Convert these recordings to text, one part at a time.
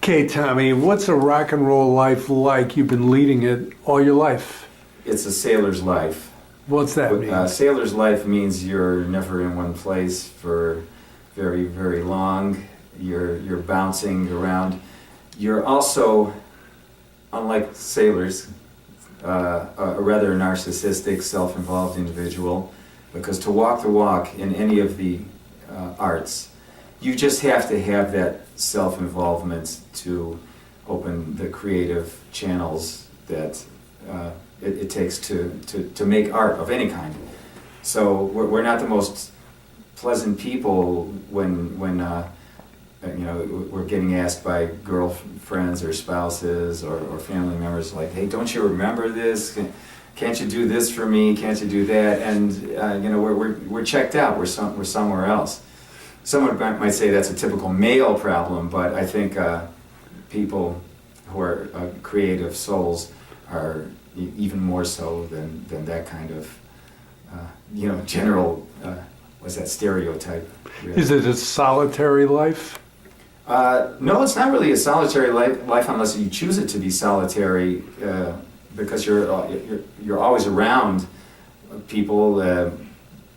Okay, Tommy, what's a rock and roll life like? You've been leading it all your life. It's a sailor's life. What's that mean? Sailor's life means you're never in one place for very, very long. You're bouncing around. You're also, unlike sailors, a rather narcissistic, self-involved individual, because to walk the walk in any of the arts, you just have to have that self-involvement to open the creative channels that it takes to make art of any kind. So we're not the most pleasant people when we're getting asked by girlfriends or spouses or family members, like, hey, don't you remember this? Can't you do this for me? Can't you do that? And we're checked out. We're somewhere else. Someone might say that's a typical male problem, but I think people who are creative souls are even more so than that kind of general what's that stereotype? Really. Is it a solitary life? No, it's not really a solitary life unless you choose it to be solitary, because you're always around people.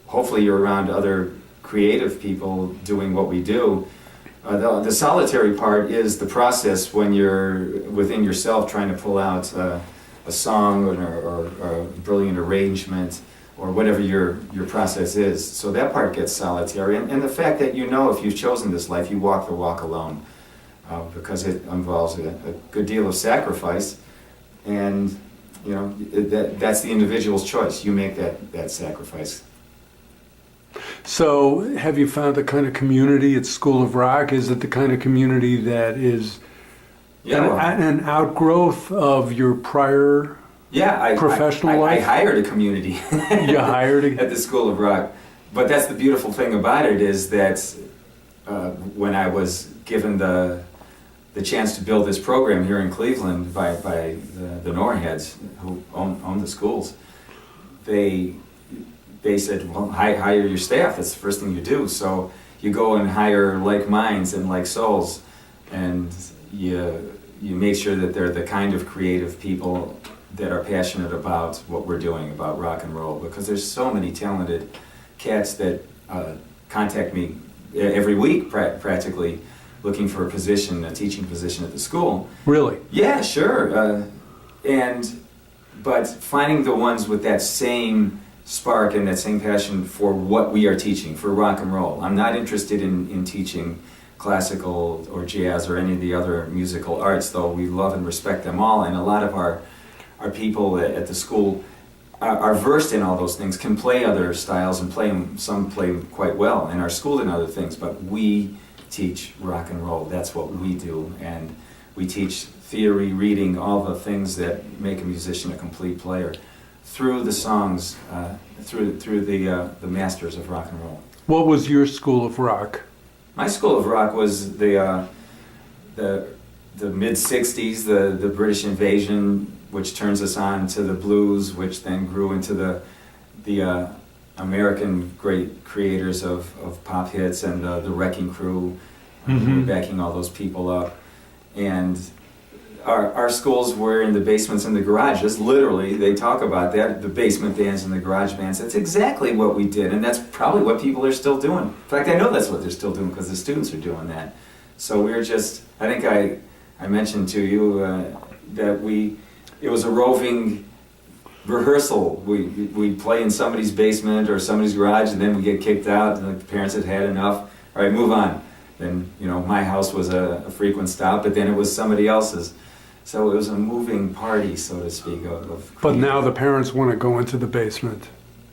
Hopefully, you're around other creative people doing what we do. The solitary part is the process when you're within yourself trying to pull out a song or a brilliant arrangement or whatever your process is. So that part gets solitary. And the fact that if you've chosen this life, you walk the walk alone, because it involves a good deal of sacrifice. And that's the individual's choice. You make that sacrifice. So have you found the kind of community at School of Rock? Is it the kind of community that is an outgrowth of your prior professional life? I hired a community. You hired at the School of Rock. But that's the beautiful thing about it, is that when I was given the chance to build this program here in Cleveland by the Norheads who own the schools, they said, well, hire your staff. That's the first thing you do. So you go and hire like minds and like souls, and you make sure that they're the kind of creative people that are passionate about what we're doing, about rock and roll, because there's so many talented cats that contact me every week practically looking for a teaching position at the school. Really? Yeah, sure. But finding the ones with that same spark and that same passion for what we are teaching, for rock and roll. I'm not interested in teaching classical or jazz or any of the other musical arts, though we love and respect them all, and a lot of our people at the school are versed in all those things, can play other styles and some play quite well, and are schooled in other things, but we teach rock and roll. That's what we do, and we teach theory, reading, all the things that make a musician a complete player through the songs, through the masters of rock and roll. What was your School of Rock? My School of Rock was the mid-'60s, the British invasion, which turns us on to the blues, which then grew into the American great creators of pop hits and the Wrecking Crew, who were backing all those people up. And our schools were in the basements and the garages. Literally, they talk about that, the basement bands and the garage bands. That's exactly what we did, and that's probably what people are still doing. In fact, I know that's what they're still doing because the students are doing that. So we're just, I think I mentioned to you that it was a roving rehearsal. We'd play in somebody's basement or somebody's garage, and then we get kicked out, and the parents had had enough. All right, move on. Then, my house was a frequent stop, but then it was somebody else's. So it was a moving party, so to speak. But now the parents want to go into the basement.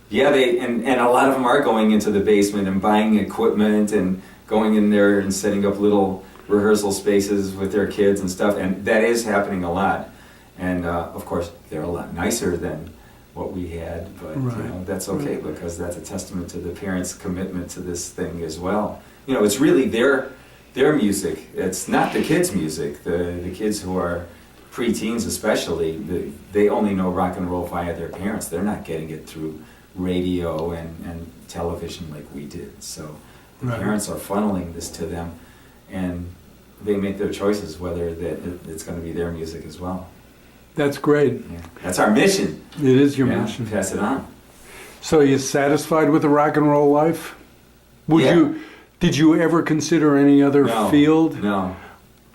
Yeah, and a lot of them are going into the basement and buying equipment and going in there and setting up little rehearsal spaces with their kids and stuff, and that is happening a lot. And of course, they're a lot nicer than what we had, but that's okay, because that's a testament to the parents' commitment to this thing as well. It's really their music. It's not the kids' music. The kids who are preteens especially, they only know rock and roll via their parents. They're not getting it through radio and television like we did. So the parents are funneling this to them, and they make their choices whether it's going to be their music as well. That's great. Yeah. That's our mission. It is your mission. Pass it on. So, are you satisfied with the rock and roll life? Did you ever consider any other field? No.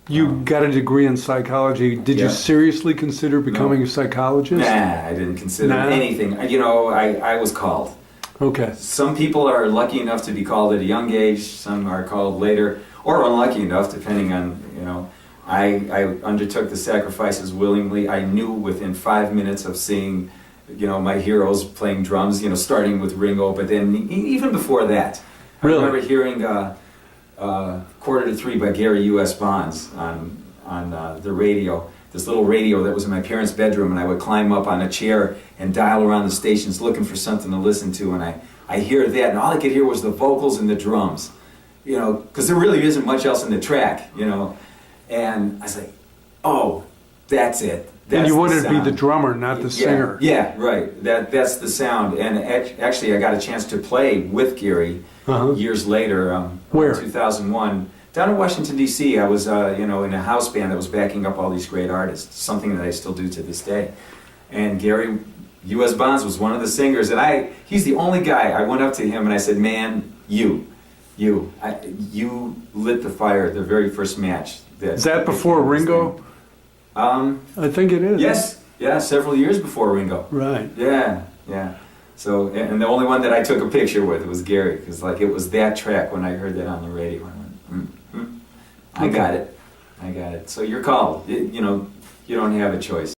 You got a degree in psychology. Did you seriously consider becoming a psychologist? Nah, I didn't consider anything. You know, I was called. Okay. Some people are lucky enough to be called at a young age. Some are called later, or unlucky enough, depending on, you know. I undertook the sacrifices willingly. I knew within 5 minutes of seeing, you know, my heroes playing drums, you know, starting with Ringo, but then even before that. Really? I remember hearing Quarter to Three by Gary U.S. Bonds on the radio, this little radio that was in my parents' bedroom, and I would climb up on a chair and dial around the stations looking for something to listen to, and I hear that, and all I could hear was the vocals and the drums, you know, because there really isn't much else in the track, you know, and I was like, oh, that's it. That's and you wanted to be sound. the drummer, not the singer. Yeah, right. That's the sound. And actually, I got a chance to play with Gary years later. Where? 2001, down in Washington D.C. I was, you know, in a house band that was backing up all these great artists. Something that I still do to this day. And Gary U.S. Bonds was one of the singers, and he's the only guy. I went up to him and I said, "Man, you lit the fire at the very first match." Is that before Ringo? I think it is. Yes, yeah, several years before Ringo. Right. Yeah. So, and the only one that I took a picture with was Gary, because like it was that track when I heard that on the radio. I went, I got it. So you're called. You know, you don't have a choice.